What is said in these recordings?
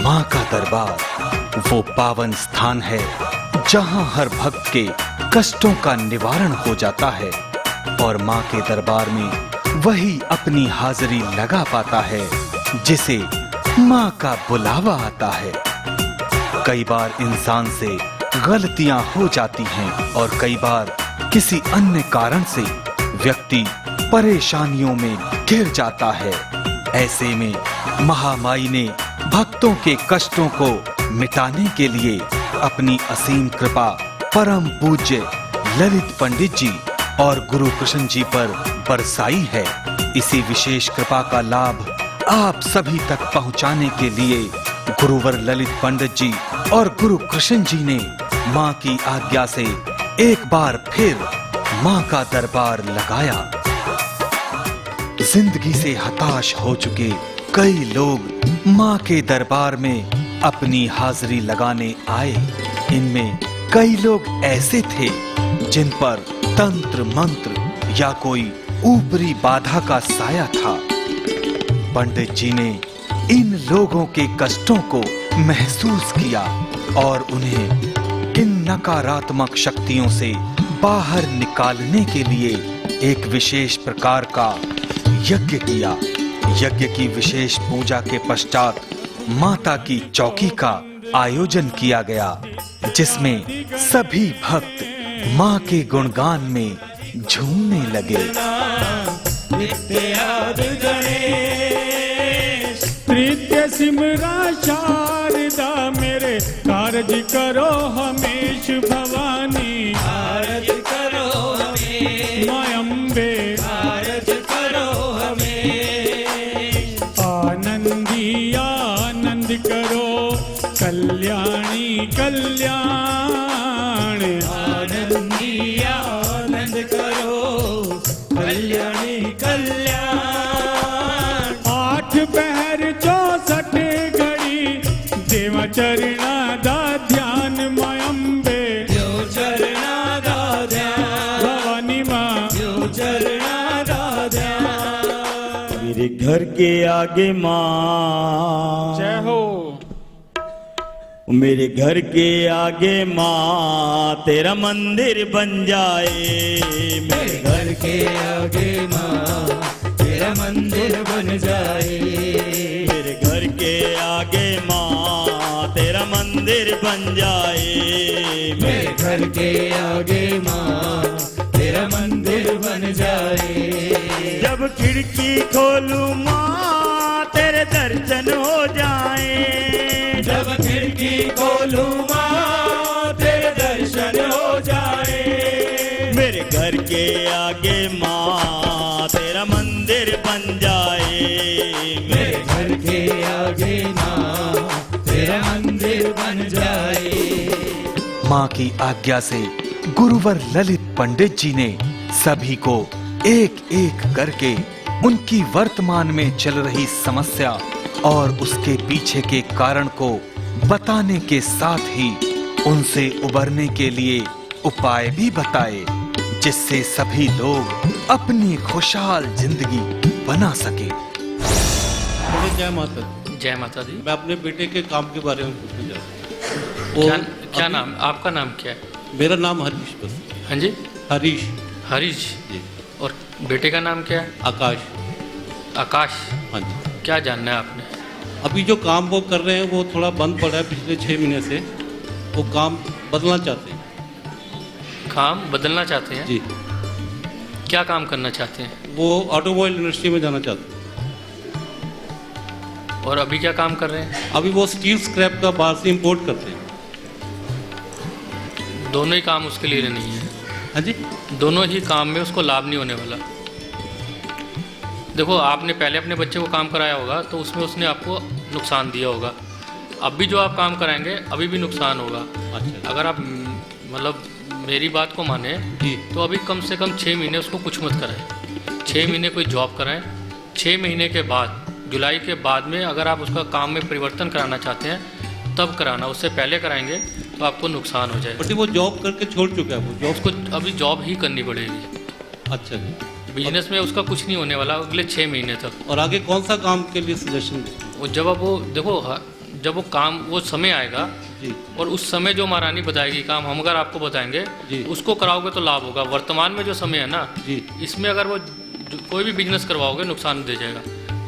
माँ का दरबार वो पावन स्थान है जहाँ हर भक्त के कष्टों का निवारण हो जाता है और माँ के दरबार में वही अपनी हाजिरी लगा पाता है जिसे माँ का बुलावा आता है। कई बार इंसान से गलतियां हो जाती हैं और कई बार किसी अन्य कारण से व्यक्ति परेशानियों में घिर जाता है। ऐसे में महामाई ने भक्तों के कष्टों को मिटाने के लिए अपनी असीम कृपा परम पूज्य ललित पंडित जी और गुरु कृष्ण जी पर बरसाई है। इसी विशेष कृपा का लाभ आप सभी तक पहुंचाने के लिए गुरुवर ललित पंडित जी और गुरु कृष्ण जी ने मां की आज्ञा से एक बार फिर मां का दरबार लगाया। जिंदगी से हताश हो चुके कई लोग मां के दरबार में अपनी हाजिरी लगाने आए। इनमें कई लोग ऐसे थे जिन पर तंत्र मंत्र या कोई ऊपरी बाधा का साया था। पंडित जी ने इन लोगों के कष्टों को महसूस किया और उन्हें इन नकारात्मक शक्तियों से बाहर निकालने के लिए एक विशेष प्रकार का यज्ञ किया। यज्ञ की विशेष पूजा के पश्चात माता की चौकी का आयोजन किया गया जिसमें सभी भक्त माँ के गुणगान में झूमने लगे। प्रीत्य सिमरा शारदा मेरे कारज करो हमेश भवानी। कारज करो हमें माँ अम्बे कारज करो हमें। आनंदी आनंद करो कल्याणी कल्याण। आनंदी आनंद करो कल्याणी कल्याण। 8 पहर 64 घड़ी देवा चरणा दा ध्यान माँ अम्बे। जो चरणा दा ध्यान भवानी माँ जो चरणा दा ध्यान। मेरे घर के आगे माँ जय हो। मेरे घर के आगे माँ तेरा मंदिर बन जाए। मेरे घर के आगे माँ तेरा मंदिर बन जाए। मेरे घर के आगे माँ तेरा मंदिर बन जाए। मेरे घर के आगे माँ तेरा मंदिर बन जाए। जब खिड़की खोलूं माँ तेरे दर्शन हो जाए। जब खिड़की खोलूं माँ तेरे दर्शन हो जाए। मेरे घर के आगे माँ तेरा मंदिर बन जाए। मेरे घर के आगे माँ तेरा मंदिर बन जाए। माँ की आज्ञा से गुरुवर ललित पंडित जी ने सभी को एक एक करके उनकी वर्तमान में चल रही समस्या और उसके पीछे के कारण को बताने के साथ ही उनसे उबरने के लिए उपाय भी बताए जिससे सभी लोग अपनी खुशहाल जिंदगी बना सके। जय माता दी। जय माता दी। मैं अपने बेटे के काम के बारे में पूछना चाहता हूँ। क्या नाम, आपका नाम क्या है? मेरा नाम हरीश बस। हाँ जी, हरीश हरीश जी। और बेटे का नाम क्या है? आकाश। आकाश। हाँ जी। क्या जानना है आपने? अभी जो काम वो कर रहे हैं वो थोड़ा बंद पड़ा है पिछले 6 महीने से। वो काम बदलना चाहते हैं। काम बदलना चाहते हैं? जी। क्या काम करना चाहते हैं? वो ऑटोमोबाइल इंडस्ट्री में जाना चाहते हैं। और अभी क्या काम कर रहे हैं? अभी वो स्टील स्क्रैप का बाहर से इम्पोर्ट करते हैं। दोनों ही काम उसके लिए नहीं है। हाँ जी। दोनों ही काम में उसको लाभ नहीं होने वाला। देखो, आपने पहले अपने बच्चे को काम कराया होगा तो उसमें उसने आपको नुकसान दिया होगा। अब भी जो आप काम कराएंगे अभी भी नुकसान होगा। अच्छा। अगर आप मतलब मेरी बात को माने जी। तो अभी कम से कम 6 महीने उसको कुछ मत कराएं। 6 महीने कोई जॉब कराएं। 6 महीने के बाद जुलाई के बाद में अगर आप उसका काम में परिवर्तन कराना चाहते हैं तब कराना। उससे पहले कराएंगे तो आपको नुकसान हो जाएगा। बट वो जॉब करके छोड़ चुका है। वो जॉब उसको अभी जॉब ही करनी पड़ेगी। अच्छा जी। बिजनेस में उसका कुछ नहीं होने वाला अगले 6 महीने तक। और आगे कौन सा काम के लिए सजेशन देते हैं? वो जब अब वो देखो जब वो काम वो समय आएगा जी और उस समय जो महारानी बताएगी काम हम अगर आपको बताएंगे जी। उसको कराओगे तो लाभ होगा। वर्तमान में जो समय है ना जी इसमें अगर वो कोई भी बिजनेस करवाओगे नुकसान दे जाएगा।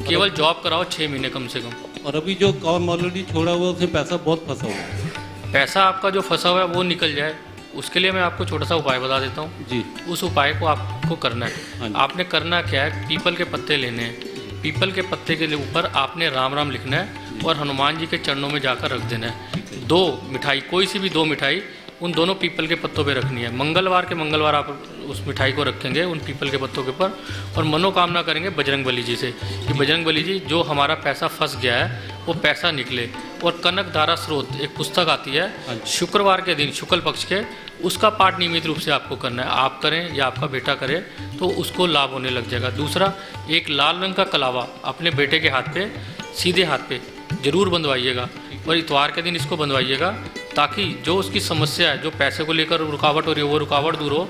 केवल जॉब कराओ 6 महीने कम से कम। और अभी जो काम ऑलरेडी छोड़ा हुआ है उसमें पैसा बहुत फंसा हुआ है। पैसा आपका जो फंसा हुआ है वो निकल जाए, उसके लिए मैं आपको छोटा सा उपाय बता देता हूँ। जी उस उपाय को आपको करना हाँ है। जी। आपने करना क्या है, पीपल के पत्ते लेने हैं। पीपल के पत्ते के ऊपर आपने राम राम लिखना है और हनुमान जी के चरणों में जाकर रख देना है। 2 मिठाई, कोई सी भी 2 मिठाई उन दोनों पीपल के पत्तों पे रखनी है। मंगलवार के मंगलवार आप उस मिठाई को रखेंगे उन पीपल के पत्तों के ऊपर और मनोकामना करेंगे बजरंग बली जी से कि बजरंग बली जी जो हमारा पैसा फंस गया है वो पैसा निकले। और कनक धारा स्रोत एक पुस्तक आती है शुक्रवार के दिन शुक्ल पक्ष के, उसका पाठ नियमित रूप से आपको करना है। आप करें या आपका बेटा करे तो उसको लाभ होने लग जाएगा। दूसरा, एक लाल रंग का कलावा अपने बेटे के हाथ पे, सीधे हाथ पे जरूर बंधवाइएगा और इतवार के दिन इसको बंधवाइएगा ताकि जो उसकी समस्या है, जो पैसे को लेकर रुकावट हो रही है वो रुकावट दूर हो।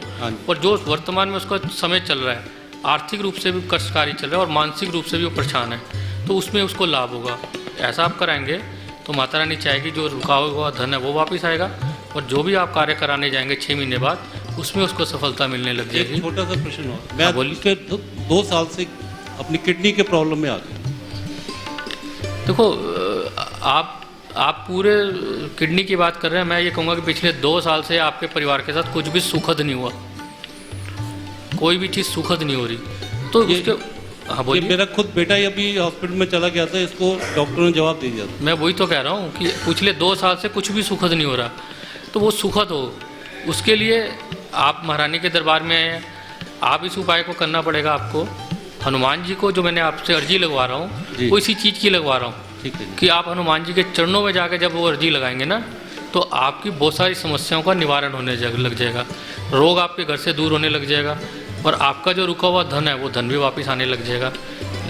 और जो वर्तमान में उसका समय चल रहा है, आर्थिक रूप से भी कष्टकारी चल रहा है और मानसिक रूप से भी वो परेशान है, तो उसमें उसको लाभ होगा। ऐसा आप कराएंगे तो माता रानी चाहेगी जो रुका हुआ धन है वो वापस आएगा और जो भी आप कार्य कराने जाएंगे 6 महीने बाद उसमें उसको सफलता मिलने लग एक जाएगी। छोटा सा प्रश्न और, हाँ, मैं बोलिए। पिछले 2 साल से अपनी किडनी के प्रॉब्लम में आ गया। देखो आप पूरे किडनी की बात कर रहे हैं, मैं ये कहूँगा कि पिछले 2 साल से आपके परिवार के साथ कुछ भी सुखद नहीं हुआ, कोई भी चीज़ सुखद नहीं हो रही। तो उसके हाँ ये बोलिए। मेरा खुद बेटा ही अभी हॉस्पिटल में चला गया था, इसको डॉक्टर ने जवाब दे दिया था। मैं वही तो कह रहा हूँ कि पिछले 2 साल से कुछ भी सुखद नहीं हो रहा, तो वो सुखद हो उसके लिए आप महारानी के दरबार में आए हैं। आप इस उपाय को करना पड़ेगा आपको। हनुमान जी को जो मैंने आपसे अर्जी लगवा रहा जी। हूँ वो इसी चीज़ की लगवा रहा हूँ ठीक है जी। कि आप हनुमान जी के चरणों में जाकर जब वो अर्जी लगाएंगे ना तो आपकी बहुत सारी समस्याओं का निवारण होने लग जाएगा, रोग आपके घर से दूर होने लग जाएगा और आपका जो रुका हुआ धन है वो धन भी वापस आने लग जाएगा।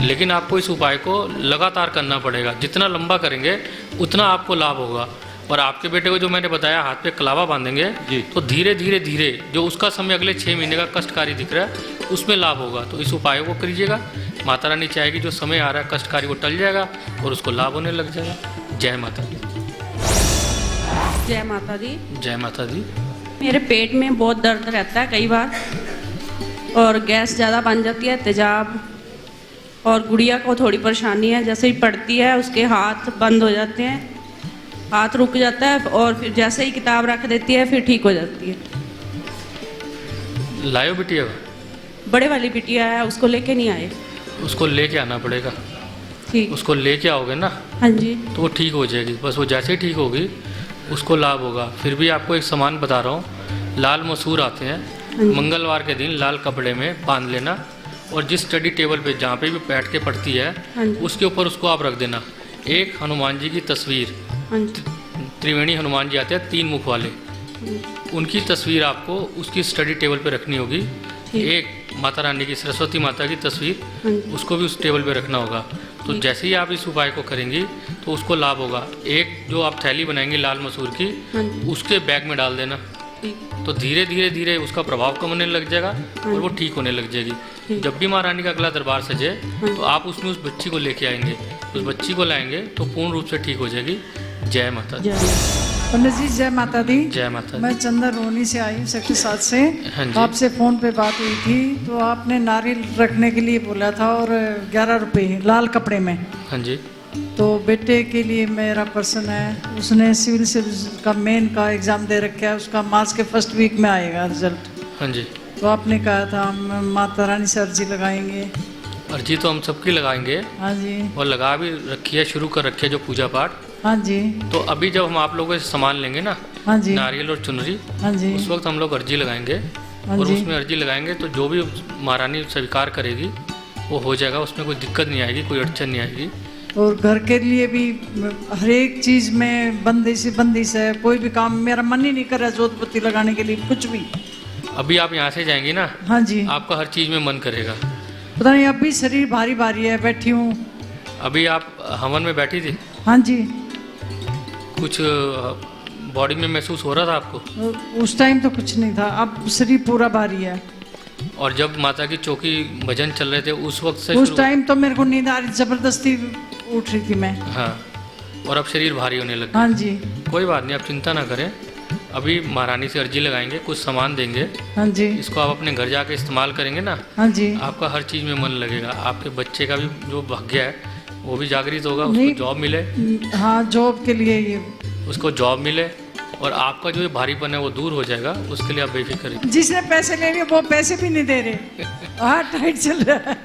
लेकिन आपको इस उपाय को लगातार करना पड़ेगा, जितना लंबा करेंगे उतना आपको लाभ होगा। और आपके बेटे को जो मैंने बताया हाथ पे कलावा बांधेंगे जी। तो धीरे धीरे धीरे जो उसका समय अगले 6 महीने का कष्टकारी दिख रहा है उसमें लाभ होगा। तो इस उपाय को करिएगा, माता रानी चाहेगी जो समय आ रहा है कष्टकारी वो टल जाएगा और उसको लाभ होने लग जाएगा। जय माता दी। जय माता दी। जय माता दी। मेरे पेट में बहुत दर्द रहता है कई बार और गैस ज़्यादा बन जाती है, तेजाब, और गुड़िया को थोड़ी परेशानी है, जैसे ही पढ़ती है उसके हाथ बंद हो जाते हैं, हाथ रुक जाता है और फिर जैसे ही किताब रख देती है फिर ठीक हो जाती है। लायो बिटिया बड़े वाली बिटिया है उसको लेके नहीं आए। उसको लेके आना पड़ेगा। ठीक। उसको लेके आओगे ना हाँ जी। तो वो ठीक हो जाएगी। बस वो जैसे ही ठीक होगी उसको लाभ होगा। फिर भी आपको एक सामान बता रहा हूँ, लाल मसूर आते हैं, मंगलवार के दिन लाल कपड़े में बांध लेना और जिस स्टडी टेबल पे जहाँ पे भी बैठ के पढ़ती है हाँ जी। उसके ऊपर उसको आप रख देना। एक हनुमान जी की तस्वीर, हाँ जी। त्रिवेणी हनुमान जी आते हैं 3 मुख वाले, उनकी तस्वीर आपको उसकी स्टडी टेबल पे रखनी होगी। ठीक। एक माता रानी की, सरस्वती माता की तस्वीर, हाँ जी। उसको भी उस टेबल पे रखना होगा। तो ठीक। जैसे ही आप इस उपाय को करेंगी तो उसको लाभ होगा। एक जो आप थैली बनाएंगी लाल मसूर की हाँ जी। उसके बैग में डाल देना, ठीक। तो धीरे धीरे धीरे उसका प्रभाव कम होने लग जाएगा और वो ठीक होने लग जाएगी। ठीक। जब भी महारानी का अगला दरबार सजे तो आप उसमें उस बच्ची को लेके आएंगे, उस बच्ची को लाएंगे तो पूर्ण रूप से ठीक हो जाएगी। जय माता दी। जय। पंडित जी जय माता दी। जय माता दी। मैं चंदन रोनी से आई हूँ सेक्टर 7 से। हाँ जी। आपसे फ़ोन पे बात हुई थी तो आपने नारियल रखने के लिए बोला था और 11 रुपये लाल कपड़े में। हाँ जी। तो बेटे के लिए मेरा पर्सन है, उसने सिविल सर्विस का मेन का एग्ज़ाम दे रखा है, उसका मार्च के फर्स्ट वीक में आएगा रिजल्ट। हाँ जी। तो आपने कहा था हम माता रानी से अर्जी लगाएंगे। अर्जी तो हम सबकी लगाएंगे हाँ जी। और लगा भी रखी है, शुरू कर रखी है जो पूजा पाठ। हाँ जी। तो अभी जब हम आप लोगों से सामान लेंगे ना, हाँ जी। नारियल और चुनरी, हाँ जी। उस वक्त हम लोग अर्जी लगाएंगे हाँ और जी। उसमें अर्जी लगाएंगे तो जो भी महारानी स्वीकार करेगी वो हो जाएगा, उसमें कोई दिक्कत नहीं आएगी, कोई अड़चन नहीं आएगी। और घर के लिए भी हर एक चीज़ में बंदिश है, कोई भी काम मेरा मन ही नहीं कर रहा जोतपत्ती लगाने के लिए कुछ भी। अभी आप यहाँ से जाएंगी ना, हाँ जी। आपका हर चीज़ में मन करेगा। पता नहीं अभी शरीर भारी भारी है, बैठी हूँ। अभी आप हवन में बैठी थी, हाँ जी। कुछ बॉडी में महसूस हो रहा था आपको? उस टाइम तो कुछ नहीं था, अब शरीर पूरा भारी है। और जब माता की चौकी भजन चल रहे थे उस वक्त से उस शुरू- टाइम तो मेरे को नींद आ रही, जबरदस्ती उठ रही थी मैं। हाँ, और अब शरीर भारी होने लग गया। हाँ जी। कोई बात नहीं, आप चिंता ना करें। अभी महारानी से अर्जी लगाएंगे, कुछ सामान देंगे, हाँ जी। इसको आप अपने घर जाके इस्तेमाल करेंगे ना, हाँ जी। आपका हर चीज़ में मन लगेगा। आपके बच्चे का भी जो भाग्य है वो भी जागृत होगा, उसको नहीं। जॉब मिले, हाँ, जॉब के लिए ये उसको जॉब मिले, और आपका जो ये भारीपन है वो दूर हो जाएगा। उसके लिए आप बेफिक्र रहिए। जिसने पैसे ले लिए वो पैसे भी नहीं दे रहे, हाँ टाइट चल रहा है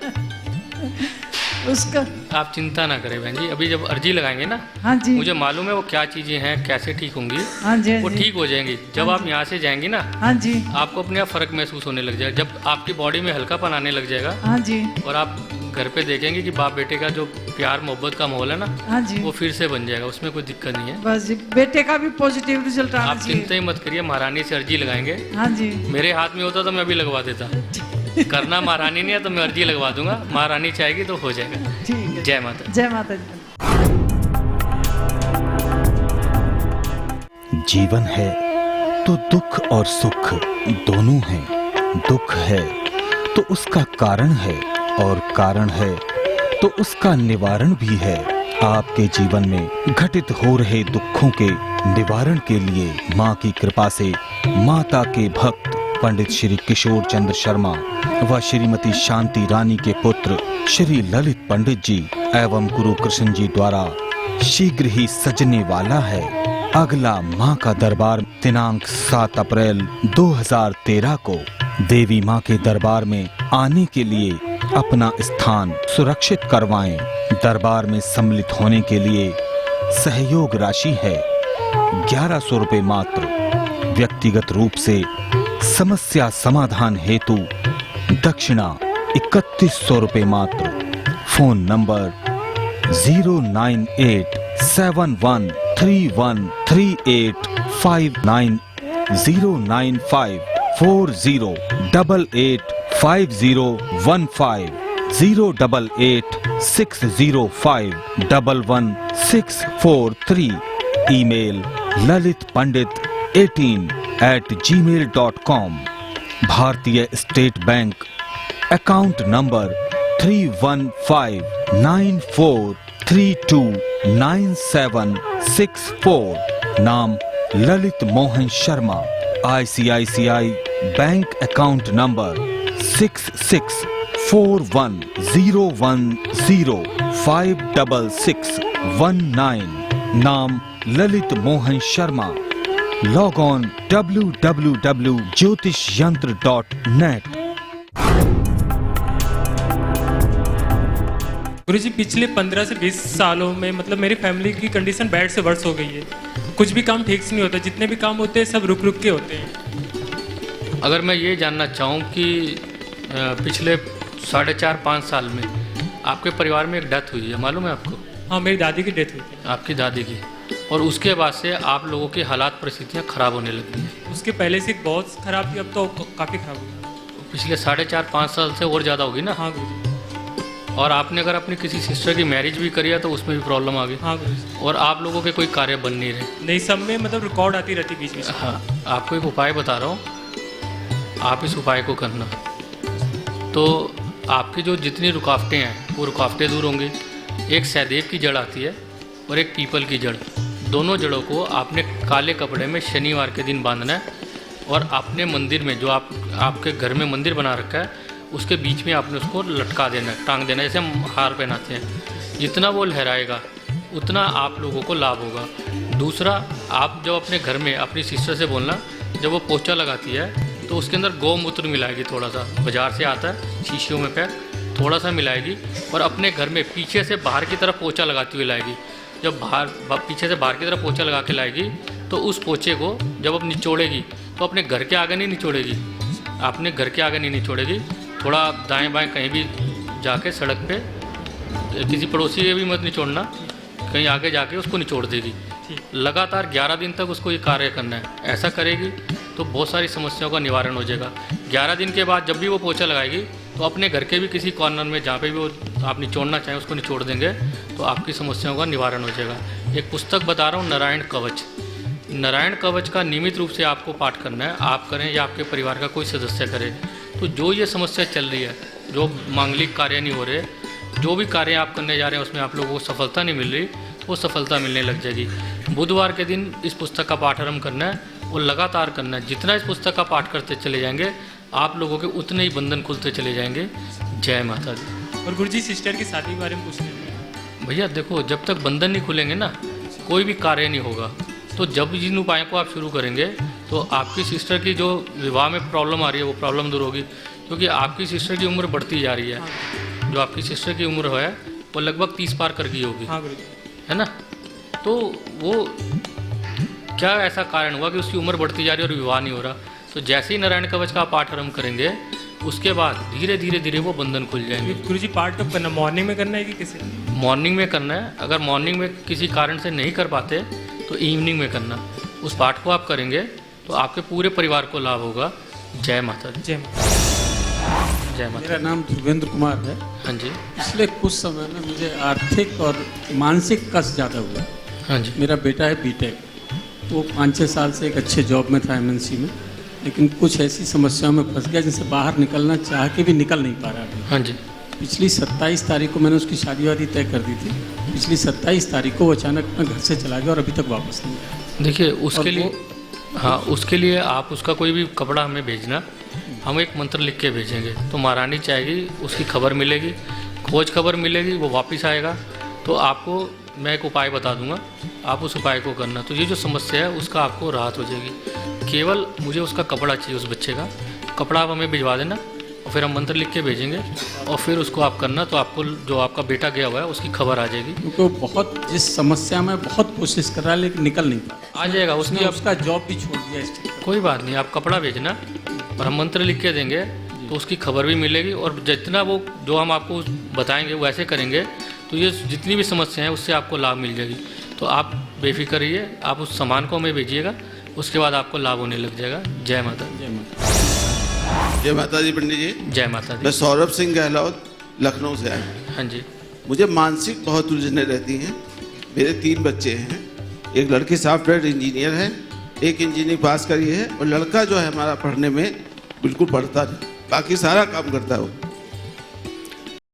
उसका। आप चिंता ना करें बहन जी, अभी जब अर्जी लगाएंगे ना, हाँ जी। मुझे मालूम है वो क्या चीज़ें हैं, कैसे ठीक होंगी, हाँ जी। वो हाँ जी। ठीक हो जाएंगी। जब आप यहाँ से जाएंगी ना, हाँ जी। आपको अपने आप फर्क महसूस होने लग जाएगा। जब आपकी बॉडी में हल्कापन आने लग जाएगा, हाँ जी। और आप घर पे देखेंगे कि बाप बेटे का जो प्यार मोहब्बत का माहौल है ना, हाँ जी। वो फिर से बन जाएगा, उसमें कोई दिक्कत नहीं है। बस जी, बेटे का भी पॉजिटिव रिजल्ट आना आप चाहिए। चिंता ही मत करिए, महारानी से अर्जी लगाएंगे। हाँ जी। मेरे हाथ में होता तो मैं अभी लगवा देता। करना महारानी नहीं है तो मैं अर्जी लगवा दूंगा, महारानी चाहेगी तो हो जाएगा। ठीक है। जय माता। जय माता दी। जीवन है तो दुख और सुख दोनों हैं। दुख है तो उसका कारण है, और कारण है तो उसका निवारण भी है। आपके जीवन में घटित हो रहे दुखों के निवारण के लिए मां की कृपा से माता के भक्त पंडित श्री किशोर चंद्र शर्मा व श्रीमती शांति रानी के पुत्र श्री ललित पंडित जी एवं गुरु कृष्ण जी द्वारा शीघ्र ही सजने वाला है अगला मां का दरबार। दिनांक 7 अप्रैल 2013 को देवी मां के दरबार में आने के लिए अपना स्थान सुरक्षित करवाएं। दरबार में सम्मिलित होने के लिए सहयोग राशि है 1100 रुपए मात्र। व्यक्तिगत रूप से समस्या समाधान हेतु दक्षिणा 3100 रुपए मात्र। Phone number 09871313859 09540885015 08860511643। Email lalitpandit18@gmail.com। भारतीय स्टेट बैंक अकाउंट नंबर 31594329764। नाम Lalit Mohan Sharma. ICICI bank account number 664101056619। नाम Lalit Mohan Sharma. Log on www.jyotishyantr.net। गुरुजी, पिछले 15 से 20 सालों में मतलब मेरी फैमिली की कंडीशन बैड से वर्स हो गई है। कुछ भी काम ठीक से नहीं होता, जितने भी काम होते हैं सब रुक रुक के होते हैं। अगर मैं ये जानना चाहूँ कि पिछले 4.5-5 साल में आपके परिवार में एक डेथ हुई है, मालूम है आपको? हाँ, मेरी दादी की डेथ हुई थी। आपकी दादी की, और उसके बाद से आप लोगों की हालात परिस्थितियाँ खराब होने लगी हैं। उसके पहले से बहुत खराब थी, अब तो काफ़ी खराब हुई। पिछले 4.5-5 साल से और ज़्यादा होगी ना? हाँ गुरुजी। और आपने अगर अपनी किसी सिस्टर की मैरिज भी करी है तो उसमें भी प्रॉब्लम आ गई। हाँ गुरुजी। और आप लोगों के कोई कार्य बन नहीं रहे। नहीं, सब में मतलब रिकॉर्ड आती रहती बीच में। हाँ, आपको एक उपाय बता रहा हूँ, आप इस उपाय को करना तो आपकी जो जितनी रुकावटें हैं वो रुकावटें दूर होंगी। एक सहदेव की जड़ आती है और एक पीपल की जड़, दोनों जड़ों को आपने काले कपड़े में शनिवार के दिन बांधना है, और अपने मंदिर में जो आपके घर में मंदिर बना रखा है उसके बीच में आपने उसको लटका देना है, टांग देना है, जैसे हम हार पहनाते हैं। जितना वो लहराएगा उतना आप लोगों को लाभ होगा। दूसरा, आप जब अपने घर में अपनी सिस्टर से बोलना, जब वो पोछा लगाती है तो उसके अंदर गौमूत्र मिलाएगी, थोड़ा सा बाजार से आता है शीशियों में पैक, थोड़ा सा मिलाएगी, और अपने घर में पीछे से बाहर की तरफ पोछा लगाती हुई लाएगी। जब पीछे से बाहर की तरफ पोछा लगा के लाएगी तो उस पोछे को जब अब निचोड़ेगी तो अपने घर के आगे नहीं निचोड़ेगी, अपने घर के आगे नहीं निचोड़ेगी, थोड़ा दाएं बाएं कहीं भी जाके सड़क पे, किसी पड़ोसी के भी मत निचोड़ना, कहीं आगे जाके उसको निचोड़ देगी। लगातार 11 दिन तक उसको ये कार्य करना है। ऐसा करेगी तो बहुत सारी समस्याओं का निवारण हो जाएगा। 11 दिन के बाद जब भी वो पोछा लगाएगी तो अपने घर के भी किसी कॉर्नर में जहाँ पे भी वो आप निचोड़ना चाहें उसको निचोड़ देंगे तो आपकी समस्याओं का निवारण हो जाएगा। एक पुस्तक बता रहा हूँ, नारायण कवच। नारायण कवच का नियमित रूप से आपको पाठ करना है, आप करें या आपके परिवार का कोई सदस्य करे। तो जो ये समस्या चल रही है, जो मांगलिक कार्य नहीं हो रहे, जो भी कार्य आप करने जा रहे हैं उसमें आप लोगों को सफलता नहीं मिल रही, वो सफलता मिलने लग जाएगी। बुधवार के दिन इस पुस्तक का पाठ आरंभ करना है और लगातार करना है। जितना इस पुस्तक का पाठ करते चले जाएंगे आप लोगों के उतने ही बंधन खुलते चले जाएंगे। जय माता दी। और गुरुजी सिस्टर की शादी के बारे में पूछने हैं। भैया देखो, जब तक बंधन नहीं खुलेंगे ना कोई भी कार्य नहीं होगा। तो जब जिन उपायों को आप शुरू करेंगे तो आपकी सिस्टर की जो विवाह में प्रॉब्लम आ रही है वो प्रॉब्लम दूर होगी, क्योंकि आपकी सिस्टर की उम्र बढ़ती जा रही है। जो आपकी सिस्टर की उम्र है वो लगभग 30 पार कर गई होगी, हाँ गुरुजी। है ना। तो वो क्या ऐसा कारण हुआ कि उसकी उम्र बढ़ती जा रही है और विवाह नहीं हो रहा। तो जैसे ही नारायण कवच का पाठ आरंभ करेंगे उसके बाद धीरे धीरे धीरे वो बंधन खुल जाएंगे। गुरुजी पाठ कब करना, मॉर्निंग में करना है कि किसी? मॉर्निंग में करना है। अगर मॉर्निंग में किसी कारण से नहीं कर पाते तो इवनिंग में करना। उस पाठ को आप करेंगे तो आपके पूरे परिवार को लाभ होगा। जय माता दी। जय माता। जय माता। मेरा नाम ध्रुवेंद्र कुमार है। हाँ जी। पिछले कुछ समय में मुझे आर्थिक और मानसिक कष्ट ज़्यादा हुआ। हाँ जी। मेरा बेटा है बीटेक, वो 5-6 साल से एक अच्छे जॉब में था MNC में, लेकिन कुछ ऐसी समस्याओं में फंस गया जिनसे बाहर निकलना चाह के भी निकल नहीं पा रहा है। हाँ जी। पिछली 27 तारीख को मैंने उसकी शादी वादी तय कर दी थी। पिछली 27 तारीख को वो अचानक अपने घर से चला गया और अभी तक वापस नहीं आया। देखिए उसके लिए, हाँ उसके लिए आप उसका कोई भी कपड़ा हमें भेजना, हम एक मंत्र लिख के भेजेंगे तो महारानी चाहेगी, उसकी खबर मिलेगी, खोज खबर मिलेगी, वो वापस आएगा। तो आपको मैं एक उपाय बता दूंगा, आप उस उपाय को करना। तो ये जो समस्या है उसका आपको राहत हो जाएगी। केवल मुझे उसका कपड़ा चाहिए, उस बच्चे का कपड़ा आप हमें भिजवा देना और फिर हम मंत्र लिख के भेजेंगे और फिर उसको आप करना। तो आपको जो आपका बेटा गया हुआ है उसकी खबर आ जाएगी। क्योंकि वो बहुत जिस समस्या में बहुत कोशिश कर रहा है लेकिन निकल नहीं पा रहा। आ जाएगा उसकी। उसका जॉब भी छोड़ दिया इस चक्कर। कोई बात नहीं, आप कपड़ा भेजना और हम मंत्र लिख के देंगे तो उसकी खबर भी मिलेगी। और जितना वो जो हम आपको बताएंगे वो ऐसे करेंगे तो ये जितनी भी समस्याएं हैं उससे आपको लाभ मिल जाएगी। तो आप बेफिक्र रहिए, आप उस सामान को हमें भेजिएगा, उसके बाद आपको लाभ होने लग जाएगा। जय माता। जय माता। जय माता दी पंडित जी। जय माता दी। मैं सौरभ सिंह गहलोत लखनऊ से आया। हाँ जी। मुझे मानसिक बहुत उलझने रहती हैं। मेरे 3 बच्चे हैं। एक लड़की सॉफ्टवेयर इंजीनियर है, एक इंजीनियरिंग पास करी है, और लड़का जो है हमारा पढ़ने में बिल्कुल पढ़ता नहीं, बाकी सारा काम करता है वो।